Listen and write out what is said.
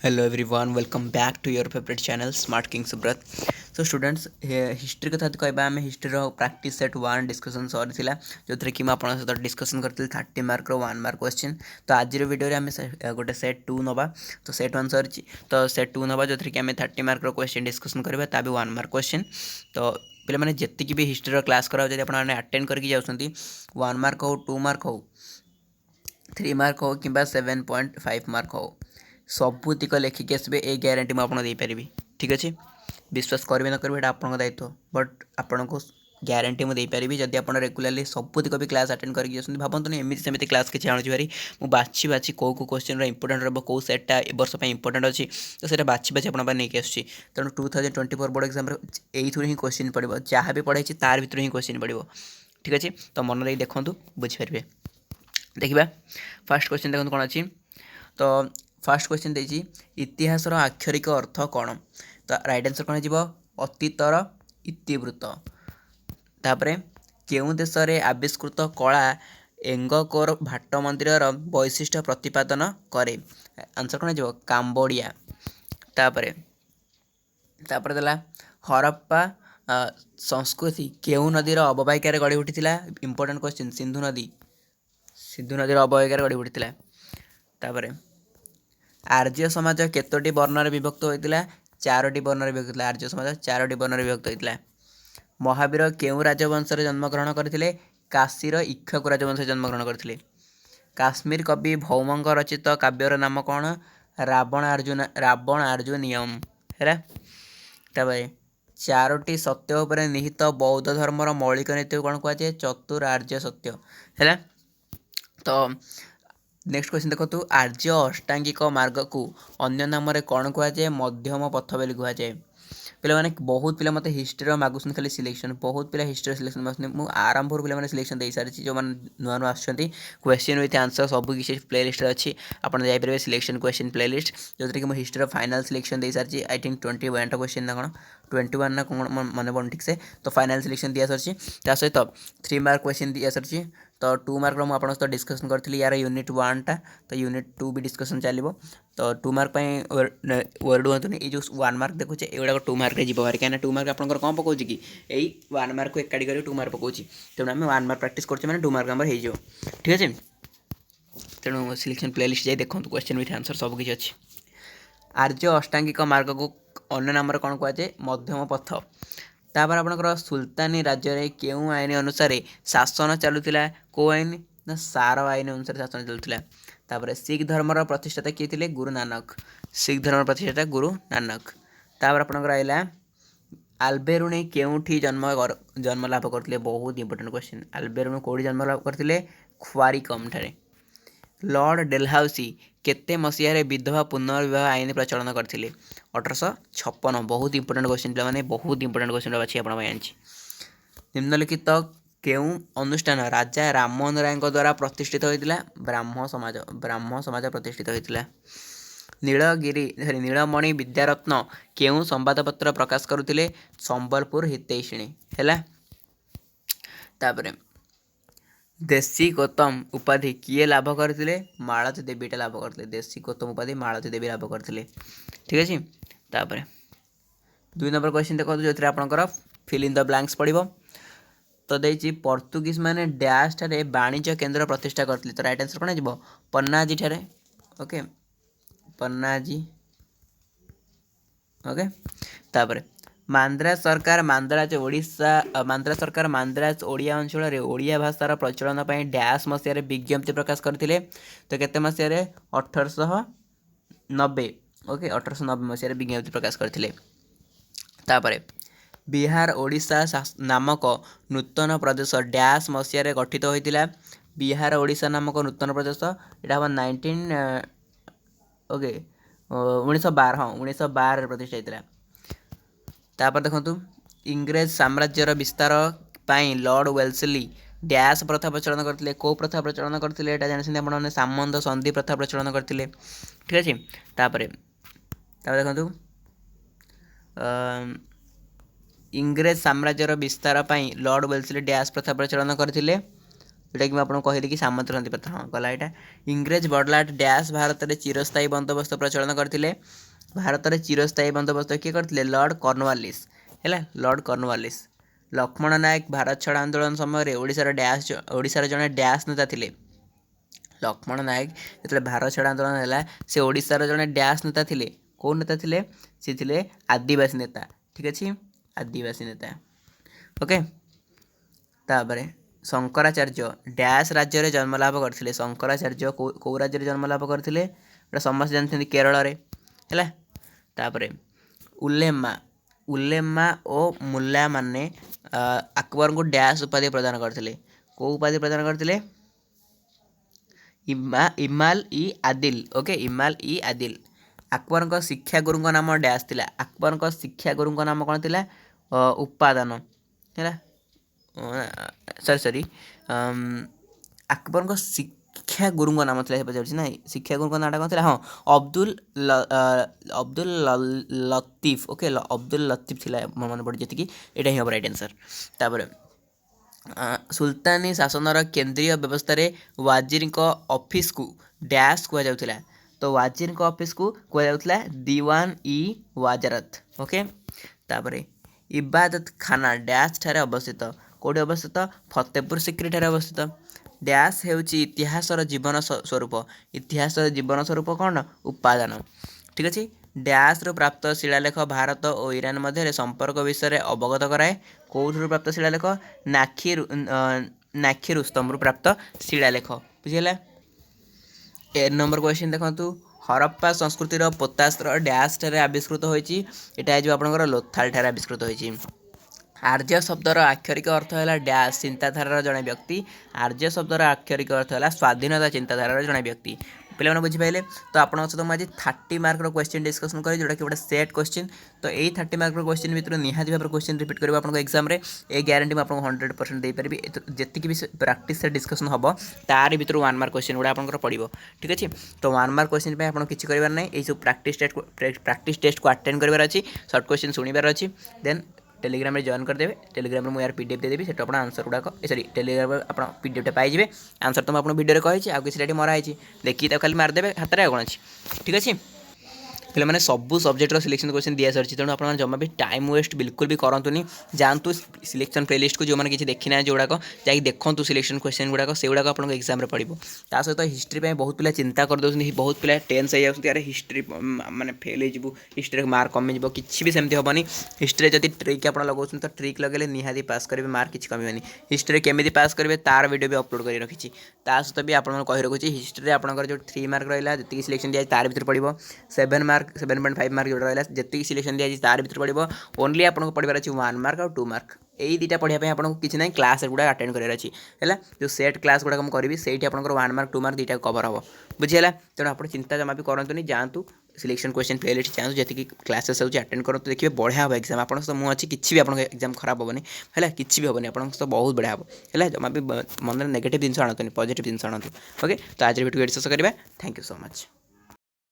Hello everyone, welcome back to your favorite channel Smart King Subrat. So students, history कथा कहबा आम history practice set 1 discussion Sarila जो थी कि आप सहित डिस्कसन करी 30 मार्क 1 मार्क क्वेश्चन। तो आज वीडियो आम गोटे सेट 2 नवा। तो सेट 1 सरी तो सेट 2 नवा जो थी कि आम 30 मार्क क्वेश्चन डिस्कसन करवा ता भी 1 मार्क क्वेश्चन। तो पे जी भी हिस्ट्री क्लास करा आपने अटेंड करके जाऊँगी 1 मार्क हो 2 मार्क हो 3 मार्क हो कि 7.5 मार्क हो सबूतिक लेखिकी आसबे ए ग्यारंटी मुझे देपारि। ठीक अच्छे, विश्वास करेंगे न करेंगे आपको दायित्व, बट आपन को ग्यारंटी मुझे देपारि जदि आप रेगुलाली सबूतिक भी क्लास अटेंड करके भावतु एमती सेमती क्लास किसी आणुची भारी मुझे बाछी बाछी कौ क्वेश्चन इंपोर्टेंट रहा कौ सेटा ए वर्ष इंपोर्टेंट अच्छी तो सीटा बाछी बाछी आप नहीं आसूँ। तेणु 2024 board exam you he question पड़ो जहाँ भी पढ़ाई तार भर ही क्वेश्चन पड़ो। ठीक अच्छे, तो मन लगे देखूँ बुझीपारे। देखा फास्ट क्वेश्चन देखो कौन अच्छी। तो फास्ट क्वेश्चन देखिए इतिहासर आक्षरिक अर्थ कौन। तो राइट आंसर कौन हो अतीतर इतिवृत्त। तापरे केउं देश रे आविष्कृत कला एंगकोर भाट मंदिर वैशिष्ट्य प्रतिपादन करे। आंसर कौन हो काम्बोडिया। तापरे तापर देला हरप्पा संस्कृति केउं नदीर अववाहिकार गढ़ी उठी। इंपोर्टेंट क्वेश्चन सिंधु नदीर अववाहिकार गढ़ी उठी। तापरे आर्य समाज केतोटी वर्णर विभक्त होता 4टी वर्णर विभक्त होता। आर्य समाज 4टी वर्णर विभक्त होता। महावीर केउं राजवंश जन्मग्रहण करते। काशीर इक्ष्वाकु राजवंश जन्मग्रहण करते। काश्मीर कवि भौमंग रचित काव्यर नाम कौन रावण अर्जुनियम है। तापर 4टी सत्य उपर निहित बौद्ध धर्मर मौलिक नीति कौन कहुए चतुरार्य सत्य है। तो नेक्स्ट क्वेश्चन देखो आर्य अष्टांगिक मार्ग को अन्य नाम कौन कहुए मध्यम पथ बोली कहुए। पे बहुत पिला मत हिस्ट्री मागुन खाली सिलेक्शन बहुत पिला हिस्ट्री सिलेक्शन मागुन मुझे आरंभ पे सिलेक्शन दे सारी जो नुआ नुआ आसुँच क्वेश्चन विथ आंसर सब किसी प्ले लिस्ट अच्छी आपड़ जापर सिलेक्शन क्वेश्चन प्ले लिस्ट जो कि मुझे हिस्ट्री फाइनल सिलेक्शन दे सारी आई थिंक 21 क्वेश्चन ना कौन 21 ना कौन मन पड़े ठीक से। तो फाइनल सिलेक्शन दिया सारी सहित 3 मार्क क्वेश्चन दिया सारी। तो 2 मार्क मुझे सहित डिस्कसन करी यार यूनिट 1 टा तो यूनिट 2 भी डिस्कसन चलो। तो 2 मार्क वर्ड हूँ ये जो 1 मार्क देखुचे एगुड़ा 2 मार्क भाई कहीं 2 मार्क आप कौन पकाऊँ कि यही 1 मार्क को एकाठी कर 2 मार्क पकाऊँ तेणु आम 1 मार्क प्राक्ट कर 2 मार्क आम हो। ठीक अच्छे, तेणु सिलेक्शन प्ले लिस्ट जाए देखो क्वेश्चन विथ आंसर सब किसी अच्छी। आर्य अष्टांगिक मार्ग को अन्य नाम कौन कहुए मध्यम पथ। तापर आपंकर सुल्तानी राज्य में केउं आईन अनुसार शासन चलुला कौ आईन ना सार आईन अनुसार शासन चलुला। तापर सिख धर्मर प्रतिष्ठाता किए थे गुरु नानक। सिख धर्म प्रतिष्ठाता गुरु नानक। तापर आपंकर आइला आल्बेरुणी केउठी जन्म लाभ करते बहुत इंपोर्टेंट क्वेश्चन। आल्बेरुणी कौटी जन्म लाभ करते ख्वारिकम ठारे। लॉर्ड डेलहाउसी केते मसीह विधवा पुनर्विवाह आईन प्रचलन करते 1856। बहुत इंपोर्टेंट क्वेश्चन पे बहुत इंपोर्टेंट क्वेश्चन अच्छी आपड़ी। निम्नलिखित केउं अनुष्ठान राजा राममोहन राय द्वारा प्रतिष्ठित होता ब्राह्म समाज प्रतिष्ठित होता। नीलमणि विद्यारत्न केउं संवादपत्र प्रकाश करुले संबलपुर हितैषिणी है। तापर देशी गौतम उपाधि किए लाभ करते मालती देवीटा लाभ करते। देशी गौतम उपाधि मालती देवी लाभ करते। ठीक अच्छे, तापर 2 नंबर क्वेश्चन देखो जो आपंकर फिल इन द ब्लैंक्स पड़ो। तो देखिए पर्तुगीज मैंने डैश ठारे वाणिज्य केन्द्र प्रतिष्ठा करते। तो राइट आंसर कौन हो पन्नाजी ठारे। ओके पन्नाजी। ओके तापर मांद्राज सरकार मांद्राज ओडिया अंचल ओडिया भाषार प्रचलन पर डैश मसीह विज्ञप्ति प्रकाश करते। तो केते मसीह 1890। ओके 1890 मसीह विज्ञप्ति प्रकाश करते। तापर बिहार ओडिशा नामक नूतन प्रदेश डैश मसीह गठित होता। बिहार ओडिशा नामक नूतन प्रदेश यहाँ 1912 हाँ 1912 प्रतिष्ठा होता। तापर देखो इंग्रेज साम्राज्यर विस्तार पाई लॉर्ड वेल्सली डैश प्रथा प्रचलन करते। कौ प्रथा प्रचलन करते जानते आप सामंत संधि प्रथा प्रचलन करते। ठीक अच्छे, तापर देखो इंग्रेज साम्राज्यर विस्तार पाई लॉर्ड वेल्सली डैश प्रथा प्रचलन करते जोटा कि आपको कहली कि सामंत शांति पत्र हाँ गला यहाँ इंग्रेज बड़लाट डैश भारत में चिरस्थायी बंदोबस्त प्रचलन करते भारत में चिरस्थायी बंदोबस्त किए करते लॉर्ड कॉर्नवालिस है लॉर्ड कॉर्नवालिस लक्ष्मण नायक भारत छाड़ आंदोलन समय ओडिशार जड़े डैश नेता थे लक्ष्मण नायक जो भारत छाड़ आंदोलन है से ओडिशार जड़े डैश नेता थे कौ नेता थे सी थे आदिवासी नेता ठीक अच्छे आदिवासी नेता ओके तापर शंकराचार्य डैश राज्य में जन्मलाभ करते शंकराचार्य कौ राज्य में जन्मलाभ करते समस्त जानते केरल है तापर उल्लेमा उल्लेमा और मुल्ला माने अकबर को डैश उपाधि प्रदान करते कौ उपाधि प्रदान करते इमाल ई आदिल ओके इमाल ई आदिल अकबर को शिक्षा गुरु नाम डैश थिला अकबर को शिक्षा गुरु नाम कौन थिला उपादान है सॉरी अकबर को शिक्षा गुरु नाम था पचार ना शिक्षा गुरु नाम कौन था हाँ अब्दुल लतीफ ओके अब्दुल लतीफ थी मन पड़े जी ये हम राइट आंसर तापर सुल्तानी शासनर केंद्रीय व्यवस्था वाजिर ऑफिस को डैश कहुला तो वाजिर ऑफिस को कहुला दीवान ई वाजरत ओके तापर इबादत खाना डैश ठारे अवस्थित कौटी अवस्थित फतेहपुर सिक्री ठारे अवस्थित डैश हेउची इतिहासर जीवन स्वरूप इतिहासर जीवन स्वरूप कौन उपादान ठीक अच्छे डैश रु प्राप्त शिलालेख भारत और ईरान मध्य संपर्क विषय अवगत कराए कौटू प्राप्त शिलालेख नाखी रुस्तम प्राप्त शिलालेख बुझीगला। 1 नंबर क्वेश्चन देखु हरप्पा संस्कृतिर पोतास्त्र डैश ठारे आविष्कृत होती यहाँ आपंकर लोथाल ठारे आविष्कृत होती आर्य शब्दर आक्षरिक अर्थ है डैश चिंताधारार जड़े व्यक्ति आर्य शब्दर आक्षरिक अर्थ है स्वाधीनता चिंताधारार जड़े व्यक्ति पे बुझिपारे तो आपको सहित मुझे 30 मार्क क्वेश्चन डिस्कसन करी जोटा कि गोटे सेट क्वेश्चन तो यही 30 मार्क क्वेश्चन भितर निहाती भाव क्वेश्चन रिपीट कर आपको एग्जाम रे ए ग्यारंटी मैं आपको 100% देपारी जी भी प्राक्टिस से डिस्कसन हम तार भर 1 मार्क क्वेश्चन गुड़ा आपंकर पड़ो ठीक अच्छे तो 1 मार्क क्वेश्चन आप किसी करार ना ये प्राक्टिस टेस्ट को अटेंड करार अच्छी सर्ट क्वेश्चन शुणवार अच्छी देन टेलीग्राम में जॉइन करदे टेलीग्राम में यार पीडीएफ देदेवी से आंसर गुड़ाक सॉरी टेलीग्राम आप पीडीएफ पाइबे आंसर तो मुझे वीडियो कही आउ कि मराई देखिए खाली मारदेवे हाथ में कौन अच्छी ठीक अच्छे पे मैंने सबू सब्जेक्टर सिलेक्शन क्वेश्चन दिया सारी तेणु आप जमा भी टाइम वेस्ट बिल्कुल भी करतुनि जातु सिलेक्शन प्लेलिस्ट को जो मैंने किसी देखी ना जोड़ाक जा देखु सिलेक्शन क्वेश्चन गुड़ाक से गुड़ाक आपको एग्जाम पड़ो ता सहित हिस्ट्री बहुत पिला चिंता कर दौरान बहुत पिला टेंस हो जाए हिस्ट्री माने फेल हो हिस्ट्री मार्क कमी किसी भी सेमती हेनी हिस्ट्री जब ट्रिक आप लगाऊँ तो ट्रिक लगे निहाती पास करेंगे मार्क किसी कमी हिस्ट्री केमी पास करेंगे तार वीडियो भी अपलोड कर रखी सहित भी आपको कही रखुच्छी हिस्ट्री आपंकर जो 3 मार्क रहा जी सिलेक्शन दिया तार भर पड़ो 7 मार्क 7.5 मार्क जो रहा जी सिलेक्शन दिया तार भर पड़ो ओनली आपको पढ़ार अच्छी 1 मार्क और 2 मार्क यही दुटा पढ़ाई आपको किसी ना क्लास गुड़ा अटेंड करार अच्छी है जो सेट क्लास गुड़ा करी से आपंकर 1 मार्क 2 मार्क दुटा कवर हम बुझीगला तेणु आप चिंता जमा भी करतुनि जातु सिलेक्शन क्वेश्चन प्लेलिस्ट चाहूँ जी क्लासेस होती अटेंड करूँ देखिए बढ़िया हम एग्जाम आप मुझे अच्छी किसी भी आप एग्जाम खराब हेनी है किसी भी हेनी आप बहुत बढ़िया हम है जमा भी मन नेगेटिव जिन आणतुनि पॉजिटिव जिन आणतु ओके तो आज वीडियो शेष करवा थैंक यू सो मच।